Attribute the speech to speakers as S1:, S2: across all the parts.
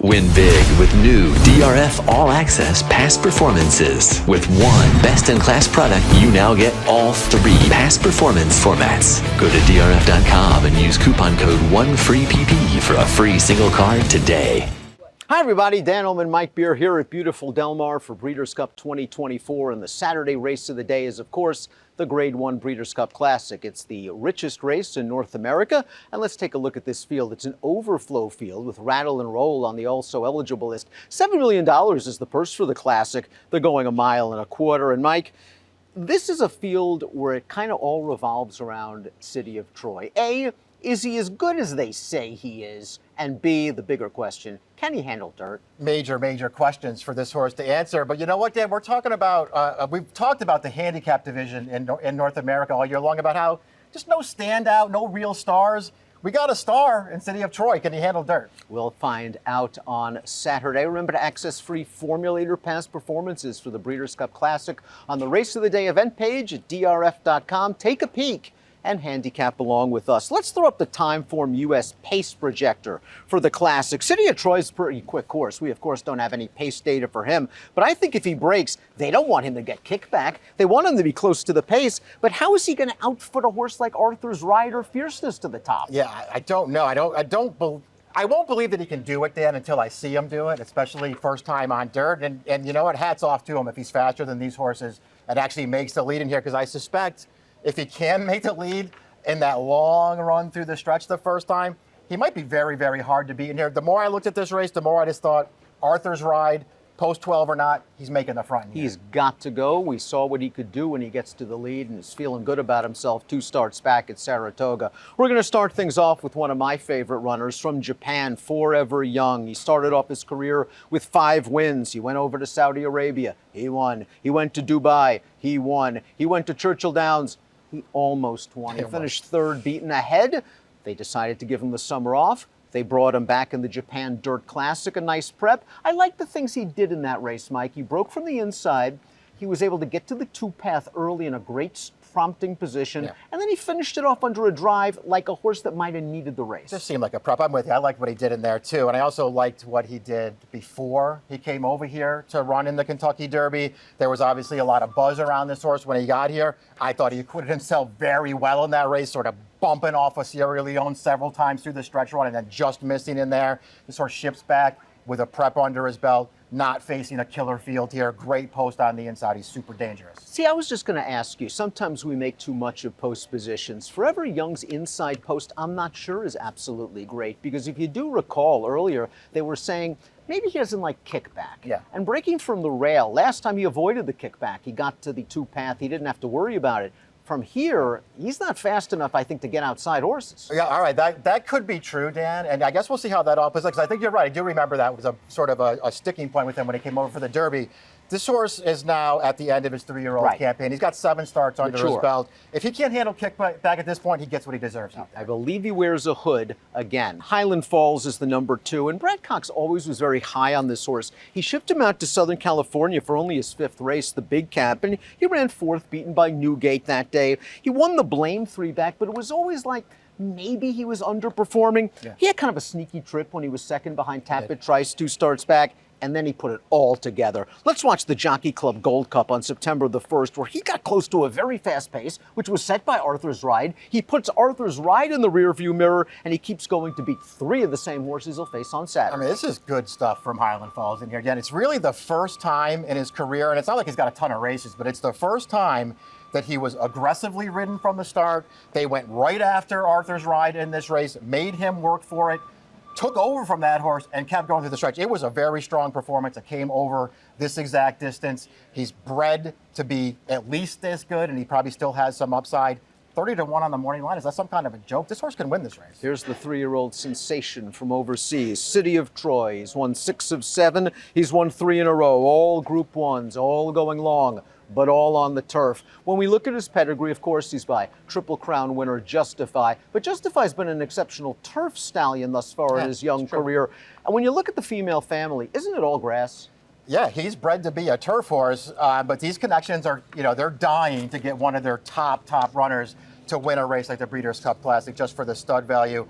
S1: Win big with new DRF All Access past performances. With one best-in-class product, you now get all 3 past performance formats. Go to DRF.com and use coupon code 1FREEPP for a free single card today.
S2: Hi everybody, Dan Illman, Mike Beer here at beautiful Del Mar for Breeders' Cup 2024, and the Saturday race of the day is, of course, the Grade 1 Breeders' Cup Classic. It's the richest race in North America, and let's take a look at this field. It's an overflow field with Rattle and Roll on the also eligible list. $7 million is the purse for the Classic. They're going 1.25 miles, and Mike, this is a field where it kind of all revolves around City of Troy. A, is he as good as they say he is? And B, the bigger question, can he handle dirt?
S3: Major questions for this horse to answer. But you know what, Dan? We're talking about, we've talked about the handicap division in North America all year long, about how just no standout, no real stars. We got a star in City of Troy. Can he handle dirt?
S2: We'll find out on Saturday. Remember to access free Formulator past performances for the Breeders' Cup Classic on the Race of the Day event page at DRF.com. Take a peek and handicap along with us. Let's throw up the Timeform US pace projector for the Classic. City of Troy's a pretty quick horse. We, of course, don't have any pace data for him, but I think if he breaks, they don't want him to get kickback. They want him to be close to the pace, but how is he going to outfoot a horse like Arthur's Ride or Fierceness to the top?
S3: Yeah, I don't know. I won't believe that he can do it, Dan, until I see him do it, especially first time on dirt. And you know what? Hats off to him if he's faster than these horses and actually makes the lead in here, because I suspect if he can make the lead in that long run through the stretch the first time, he might be very, very hard to beat in here. The more I looked at this race, the more I just thought Arthur's Ride, post 12 or not, he's making the front.
S2: He's got to go. We saw what he could do when he gets to the lead and is feeling good about himself 2 starts back at Saratoga. We're going to start things off with one of my favorite runners from Japan, Forever Young. He started off his career with 5 wins. He went over to Saudi Arabia. He won. He went to Dubai. He won. He went to Churchill Downs. He almost won. He finished 3rd, beaten ahead. They decided to give him the summer off. They brought him back in the Japan Dirt Classic, a nice prep. I like the things he did in that race, Mike. He broke from the inside. He was able to get to the 2-path early in a great prompting position, and then he finished it off under a drive like a horse that might have needed the race.
S3: Just seemed like a prep. I'm with you. I liked what he did in there too, and I also liked what he did before he came over here to run in the Kentucky Derby. There was obviously a lot of buzz around this horse when he got here. I thought he acquitted himself very well in that race, sort of bumping off of Sierra Leone several times through the stretch run and then just missing in there. This horse ships back with a prep under his belt, not facing a killer field here. Great post on the inside. He's super dangerous.
S2: See, I was just going to ask you, sometimes we make too much of post positions. Forever Young's inside post, I'm not sure is absolutely great, because if you do recall earlier, they were saying maybe he doesn't like kickback.
S3: Yeah.
S2: And breaking from the rail, last time he avoided the kickback, he got to the 2-path, he didn't have to worry about it. From here, he's not fast enough, I think, to get outside horses.
S3: Yeah, all right, that could be true, Dan, and I guess we'll see how that all plays out, because I think you're right. I do remember that was a sort of a sticking point with him when he came over for the Derby. This horse is now at the end of his 3-year-old campaign. He's got 7 starts under his belt. If he can't handle kickback at this point, he gets what he deserves.
S2: I believe he wears a hood again. Highland Falls is the number 2, and Brad Cox always was very high on this horse. He shipped him out to Southern California for only his 5th race, the Big Cap, and he ran 4th, beaten by Newgate that day. He won the Blame 3-back, but it was always like maybe he was underperforming. He had kind of a sneaky trip when he was 2nd behind Tapit Trice 2 starts back, and then he put it all together. Let's watch the Jockey Club Gold Cup on September the 1st, where he got close to a very fast pace, which was set by Arthur's Ride. He puts Arthur's Ride in the rearview mirror, and he keeps going to beat 3 of the same horses he'll face on Saturday.
S3: I mean, this is good stuff from Highland Falls in here. Again, it's really the first time in his career, and it's not like he's got a ton of races, but it's the first time that he was aggressively ridden from the start. They went right after Arthur's Ride in this race, made him work for it, took over from that horse and kept going through the stretch. It was a very strong performance. It came over this exact distance. He's bred to be at least this good, and he probably still has some upside. 30-1 on the morning line. Is that some kind of a joke? This horse can win this race.
S2: Here's the 3-year-old sensation from overseas, City of Troy. He's won 6 of 7. He's won 3 in a row, all Group 1s, all going long, but all on the turf. When we look at his pedigree, of course, he's by Triple Crown winner Justify, but Justify's been an exceptional turf stallion thus far in his young career. And when you look at the female family, isn't it all grass?
S3: Yeah, he's bred to be a turf horse, but these connections are, they're dying to get one of their top runners to win a race like the Breeders' Cup Classic just for the stud value.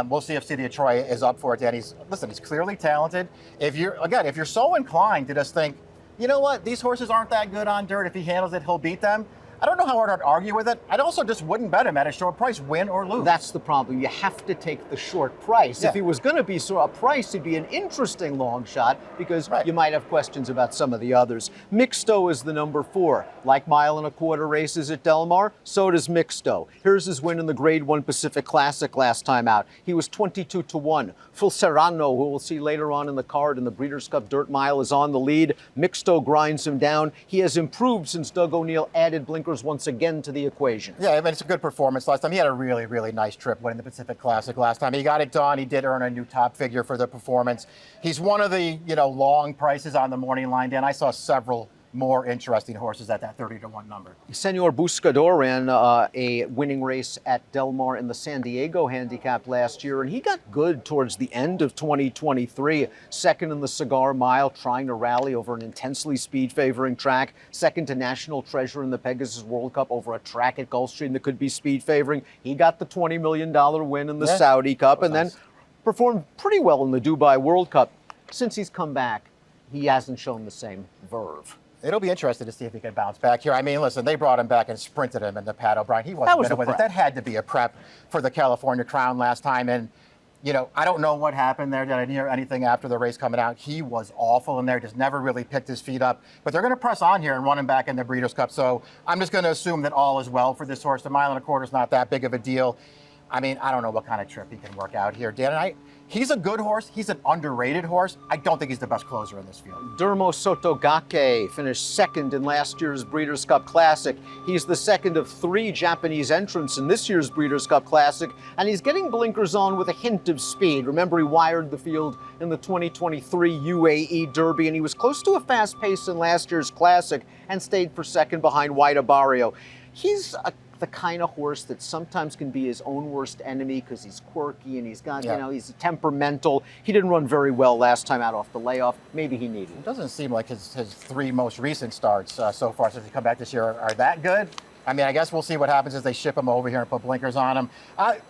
S3: We'll see if City of Troy is up for it, Dan. He's clearly talented. If you're so inclined to just think, you know what, these horses aren't that good on dirt. If he handles it, he'll beat them. I don't know how hard I'd argue with it. I'd also just wouldn't bet him at a short price, win or lose.
S2: That's the problem. You have to take the short price.
S3: Yeah.
S2: If he was going to be a price, it'd be an interesting long shot because you might have questions about some of the others. Mixto is the number 4. Like mile and a quarter races at Del Mar, so does Mixto. Here's his win in the Grade 1 Pacific Classic last time out. He was 22-1. Phil Serrano, who we'll see later on in the card in the Breeders' Cup Dirt Mile, is on the lead. Mixto grinds him down. He has improved since Doug O'Neill added blinkers once again to the equation.
S3: Yeah, I mean, it's a good performance last time. He had a really, really nice trip winning the Pacific Classic last time. He got it done. He did earn a new top figure for the performance. He's one of the, long prices on the morning line, Dan. I saw several more interesting horses at that 30-1 number.
S2: Senor Buscador ran a winning race at Del Mar in the San Diego handicap last year, and he got good towards the end of 2023. Second in the Cigar Mile, trying to rally over an intensely speed-favoring track. Second to National Treasure in the Pegasus World Cup over a track at Gulfstream that could be speed-favoring. He got the $20 million win in the Saudi Cup, and then performed pretty well in the Dubai World Cup. Since he's come back, he hasn't shown the same verve.
S3: It'll be interesting to see if he can bounce back here. I mean, listen, they brought him back and sprinted him in the Pat O'Brien. He wasn't good with it. That had to be a prep for the California Crown last time. And, I don't know what happened there. I didn't hear anything after the race coming out. He was awful in there, just never really picked his feet up. But they're going to press on here and run him back in the Breeders' Cup. So I'm just going to assume that all is well for this horse. The mile and a quarter is not that big of a deal. I mean, I don't know what kind of trip he can work out here, Dan. He's a good horse. He's an underrated horse. I don't think he's the best closer in this field.
S2: Dermo Sotogake finished second in last year's Breeders' Cup Classic. He's the second of 3 Japanese entrants in this year's Breeders' Cup Classic, and he's getting blinkers on with a hint of speed. Remember, he wired the field in the 2023 UAE Derby, and he was close to a fast pace in last year's Classic and stayed for second behind White Barrio. He's the kind of horse that sometimes can be his own worst enemy because he's quirky and he's got, he's temperamental. He didn't run very well last time out off the layoff. Maybe he needed it.
S3: It doesn't seem like his 3 most recent starts so far since he come back this year are that good. I mean, I guess we'll see what happens as they ship him over here and put blinkers on him.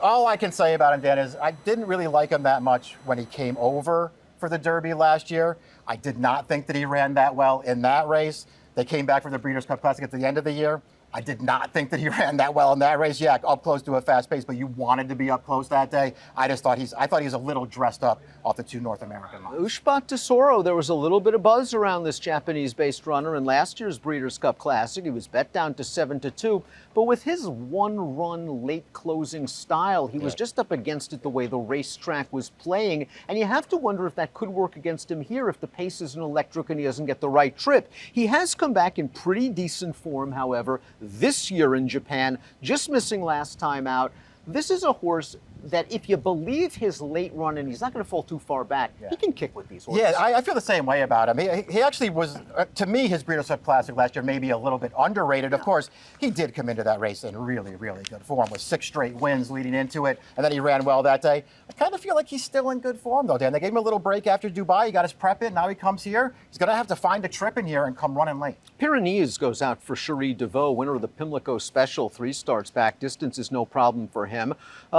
S3: All I can say about him, Dan, is I didn't really like him that much when he came over for the Derby last year. I did not think that he ran that well in that race. They came back for the Breeders' Cup Classic at the end of the year. I did not think that he ran that well in that race. Yeah, up close to a fast pace, but you wanted to be up close that day. I thought he was a little dressed up off the 2 North American lines.
S2: Ushbat Tesoro, there was a little bit of buzz around this Japanese-based runner in last year's Breeders' Cup Classic. He was bet down to 7-2, but with his one-run late closing style, he was just up against it the way the racetrack was playing, and you have to wonder if that could work against him here if the pace isn't electric and he doesn't get the right trip. He has come back in pretty decent form, however, this year in Japan, just missing last time out. This is a horse that if you believe his late run and he's not going to fall too far back, he can kick with these horses.
S3: Yeah, I feel the same way about him. He actually was, to me, his Breeders' Cup Classic last year maybe a little bit underrated. Of course, he did come into that race in really, really good form with 6 straight wins leading into it, and then he ran well that day. I kind of feel like he's still in good form, though, Dan. They gave him a little break after Dubai. He got his prep in. Now he comes here. He's going to have to find a trip in here and come running late.
S2: Pyrenees goes out for Cherie DeVaux, winner of the Pimlico Special. 3 starts back. Distance is no problem for him.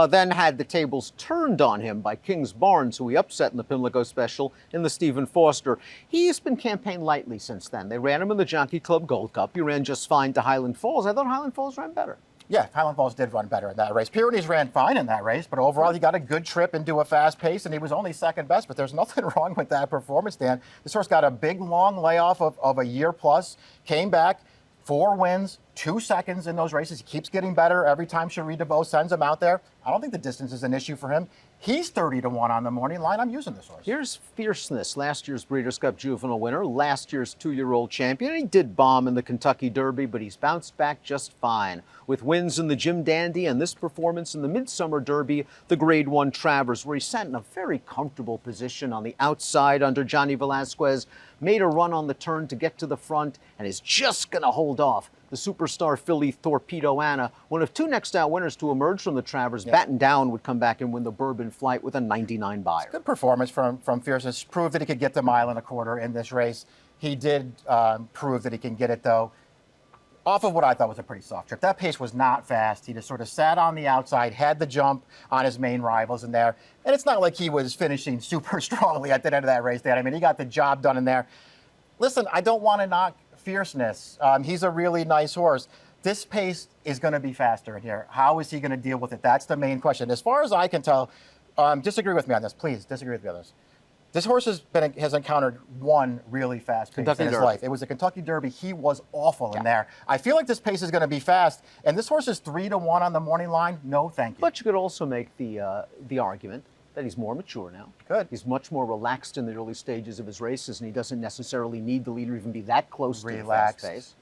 S2: Then had the tables turned on him by Kings Barnes, who he upset in the Pimlico Special in the Stephen Foster. He's been campaigned lightly since then. They ran him in the Jockey Club Gold Cup. He ran just fine to Highland Falls. I thought Highland Falls ran better.
S3: Yeah, Highland Falls did run better in that race. Pyrenees ran fine in that race, but overall he got a good trip into a fast pace, and he was only second best, but there's nothing wrong with that performance, Dan. This horse got a big, long layoff of a year plus, came back, 4 wins, 2 seconds in those races. He keeps getting better every time Cherie DeVaux sends him out there. I don't think the distance is an issue for him. He's 30-1 on the morning line. I'm using this horse.
S2: Here's Fierceness, last year's Breeders' Cup Juvenile winner, last year's 2-year-old champion. He did bomb in the Kentucky Derby, but he's bounced back just fine. With wins in the Jim Dandy and this performance in the Midsummer Derby, the Grade 1 Travers, where he sat in a very comfortable position on the outside under Johnny Velasquez, made a run on the turn to get to the front, and is just going to hold off the superstar filly Torpedo Anna, one of 2 next out winners to emerge from the Travers. Batten Down would come back and win the Bourbon Flight with a 99 buyer.
S3: Good performance from Fierceness. Proved that he could get the 1.25 miles in this race. He did prove that he can get it, though. off of what I thought was a pretty soft trip. That pace was not fast. He just sort of sat on the outside, had the jump on his main rivals in there. And it's not like he was finishing super strongly at the end of that race, Dan. I mean, he got the job done in there. Listen, I don't want to knock fierceness. He's a really nice horse. This pace is going to be faster in here. How is he going to deal with it? That's the main question. As far as I can tell, disagree with me on this. Please, disagree with the others. This horse has encountered one really fast pace in his life. It was a Kentucky Derby. He was awful in there. I feel like this pace is going to be fast, and this horse is 3-1 on the morning line. No, thank you.
S2: But you could also make the argument that he's more mature now.
S3: Good.
S2: He's much more relaxed in the early stages of his races, and he doesn't necessarily need the lead or even be that close to the fast pace.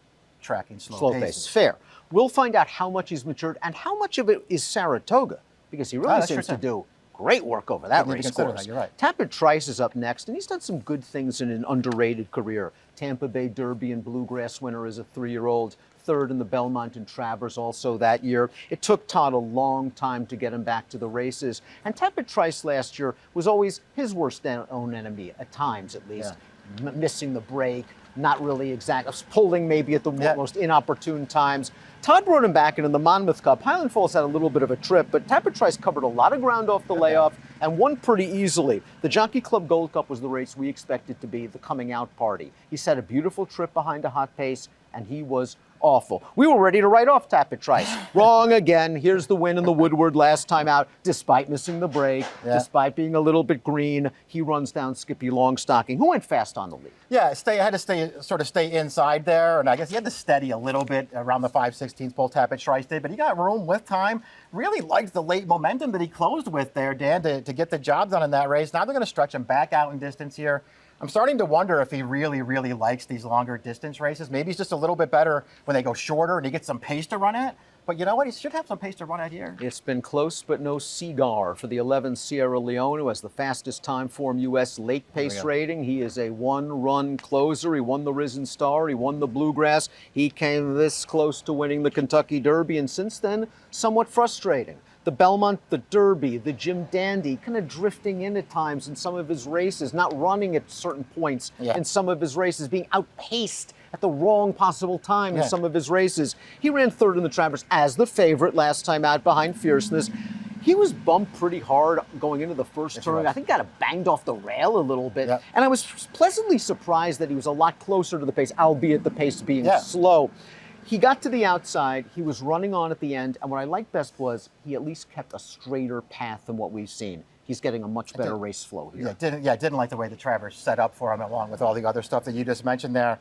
S3: Tracking slow pace.
S2: Fair. We'll find out how much he's matured and how much of it is Saratoga, because he really seems to do great work over that race course.
S3: You're right.
S2: Tapit Trice is up next, and he's done some good things in an underrated career. Tampa Bay Derby and Bluegrass winner as a 3-year-old, third in the Belmont and Travers also that year. It took Todd a long time to get him back to the races. And Tapit Trice last year was always his worst own enemy, at times at least. Missing the break, not really exact, pulling maybe at the most inopportune times. Todd brought him back, and in the Monmouth Cup, Highland Falls had a little bit of a trip, but Tapit Trice covered a lot of ground off the layoff and won pretty easily. The Jockey Club Gold Cup was the race we expected to be the coming out party. He set a beautiful trip behind a hot pace, and he was awful. We were ready to write off Tapit Trice. Wrong again. Here's the win in the Woodward last time out, despite missing the break, despite being a little bit green. He runs down Skippy Longstocking, who went fast on the lead.
S3: Yeah, had to stay inside there, and I guess he had to steady a little bit around the 5/16 pole. Tapit Trice did, but he got room with time. Really liked the late momentum that he closed with there, Dan, to get the job done in that race. Now they're going to stretch him back out in distance here. I'm starting to wonder if he really, really likes these longer distance races. Maybe he's just a little bit better when they go shorter and he gets some pace to run at. But you know what? He should have some pace to run at here.
S2: It's been close, but no cigar for the 11 Sierra Leone, who has the fastest time form U.S. late pace rating. He is a one-run closer. He won the Risen Star. He won the Bluegrass. He came this close to winning the Kentucky Derby, and since then, somewhat frustrating. The Belmont, the Derby, the Jim Dandy, kind of drifting in at times in some of his races, not running at certain points in some of his races, being outpaced at the wrong possible time in some of his races. He ran third in the Travers as the favorite last time out behind Fierceness. He was bumped pretty hard going into the first turn. I think got banged off the rail a little bit. And I was pleasantly surprised that he was a lot closer to the pace, albeit the pace being slow. He got to the outside, he was running on at the end, and what I liked best was he at least kept a straighter path than what we've seen. He's getting a much better race flow here.
S3: Didn't like the way the Travers set up for him, along with all the other stuff that you just mentioned there.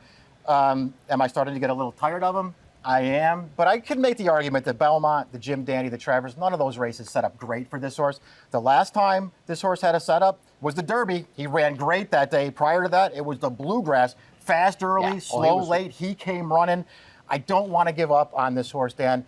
S3: Am I starting to get a little tired of him? I am, but I could make the argument that Belmont, the Jim Dandy, the Travers, none of those races set up great for this horse. The last time this horse had a setup was the Derby. He ran great that day. Prior to that, it was the Bluegrass. Fast early, slow late. He came running. I don't want to give up on this horse, Dan.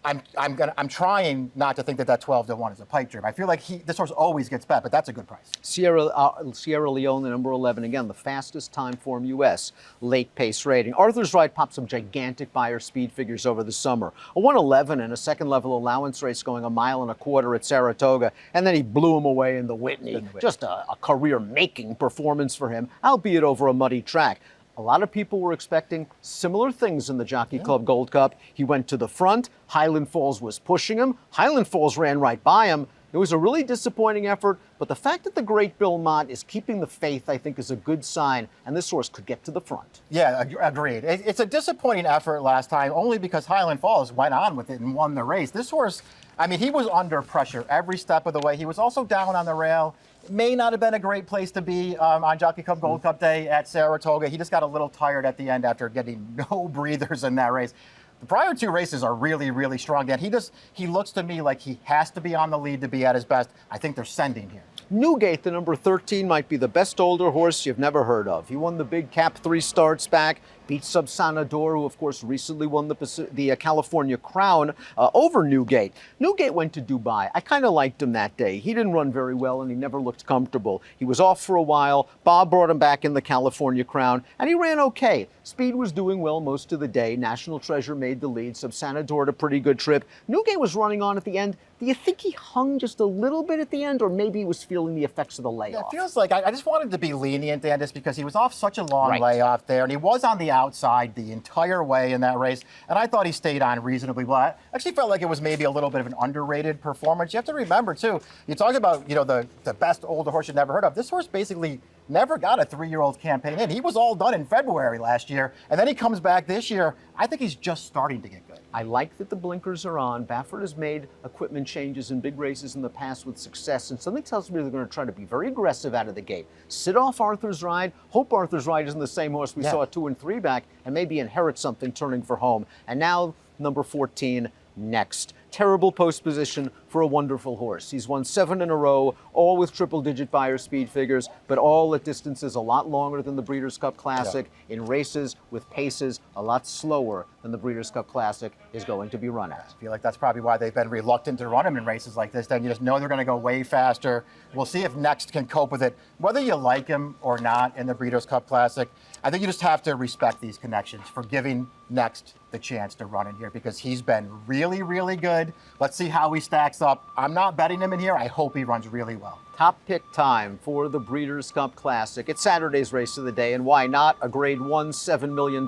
S3: I'm trying not to think that 12-1 is a pipe dream. I feel like this horse always gets bet, but that's a good price.
S2: Sierra Leone, the number 11, again, the fastest time form U.S. late pace rating. Arthur's Ride popped some gigantic buyer speed figures over the summer. A 111 and a second level allowance race going 1.25 miles at Saratoga, and then he blew him away in the Whitney. Just a career-making performance for him, albeit over a muddy track. A lot of people were expecting similar things in the Jockey Club Gold Cup. He went to the front. Highland Falls was pushing him. Highland Falls ran right by him. It was a really disappointing effort, but the fact that the great Bill Mott is keeping the faith, I think, is a good sign, and this horse could get to the front.
S3: Yeah, agreed. It's a disappointing effort last time, only because Highland Falls went on with it and won the race. This horse, I mean, he was under pressure every step of the way. He was also down on the rail. May not have been a great place to be on Jockey Club Gold Cup Day at Saratoga. He just got a little tired at the end after getting no breathers in that race. The prior two races are really, really strong, Dan. He looks to me like he has to be on the lead to be at his best. I think they're sending here.
S2: Newgate, the number 13, might be the best older horse you've never heard of. He won the big Cap 3 starts back, beat Subsanador, who of course recently won the California Crown over Newgate. Newgate went to Dubai. I kind of liked him that day. He didn't run very well and he never looked comfortable. He was off for a while. Bob brought him back in the California Crown and he ran okay. Speed was doing well most of the day. National Treasure made the lead. Subsanador had a pretty good trip. Newgate was running on at the end, Do you think he hung just a little bit at the end, or maybe he was feeling the effects of the layoff?
S3: Yeah, it feels like I just wanted to be lenient, Dan, just because he was off such a long
S2: Right.
S3: layoff there, and he was on the outside the entire way in that race, and I thought he stayed on reasonably well. I actually felt like it was maybe a little bit of an underrated performance. You have to remember, too, you talk about, the best older horse you've never heard of. This horse basically never got a 3-year-old campaign in. He was all done in February last year, and then he comes back this year. I think he's just starting to get good.
S2: I like that the blinkers are on. Baffert has made equipment changes in big races in the past with success, and something tells me they're going to try to be very aggressive out of the gate. Sit off Arthur's Ride, hope Arthur's Ride isn't the same horse we saw 2 and 3 back, and maybe inherit something turning for home. And now, number 14, Next. Terrible post position for a wonderful horse. He's won 7 in a row, all with triple-digit buyer speed figures, but all at distances a lot longer than the Breeders' Cup Classic, in races with paces a lot slower than the Breeders' Cup Classic is going to be run at.
S3: I feel like that's probably why they've been reluctant to run him in races like this. Then you just know they're going to go way faster. We'll see if Next can cope with it. Whether you like him or not in the Breeders' Cup Classic, I think you just have to respect these connections for giving Next the chance to run in here, because he's been really, really good. Let's see how he stacks up. I'm not betting him in here. I hope he runs really well.
S2: Top pick time for the Breeders' Cup Classic. It's Saturday's race of the day, and why not? A Grade 1, $7 million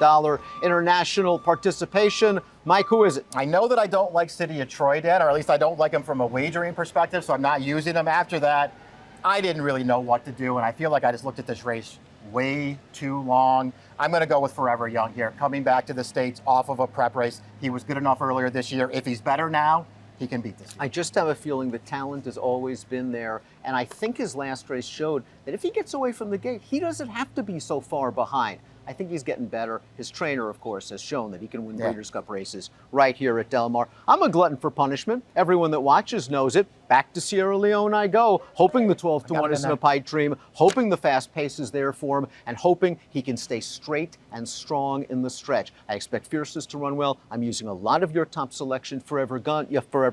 S2: international participation. Mike, who is it?
S3: I know that I don't like City of Troy, Dan, or at least I don't like him from a wagering perspective, so I'm not using him. After that, I didn't really know what to do, and I feel like I just looked at this race way too long. I'm going to go with Forever Young here. Coming back to the States off of a prep race. He was good enough earlier this year. If he's better now, he can beat this year.
S2: I just have a feeling the talent has always been there, and I think his last race showed that if he gets away from the gate, he doesn't have to be so far behind. I think he's getting better. His trainer, of course, has shown that he can win Breeders' Cup races right here at Del Mar. I'm a glutton for punishment. Everyone that watches knows it. Back to Sierra Leone I go, hoping the 12-1 isn't a pipe dream, hoping the fast pace is there for him, and hoping he can stay straight and strong in the stretch. I expect Fierceness to run well. I'm using a lot of your top selection, Forever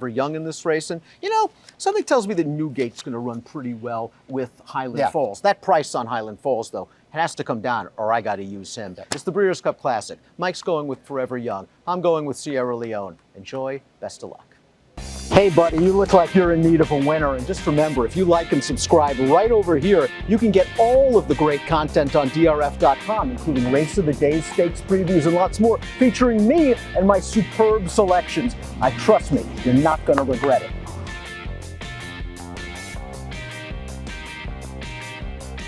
S2: Young in this race. And, something tells me that Newgate's going to run pretty well with Highland Falls. That price on Highland Falls, though, it has to come down, or I got to use him. It's the Breeders' Cup Classic. Mike's going with Forever Young. I'm going with Sierra Leone. Enjoy. Best of luck. Hey, buddy, you look like you're in need of a winner. And just remember, if you like and subscribe right over here, you can get all of the great content on DRF.com, including Race of the Day, stakes previews, and lots more, featuring me and my superb selections. Trust me, you're not going to regret it.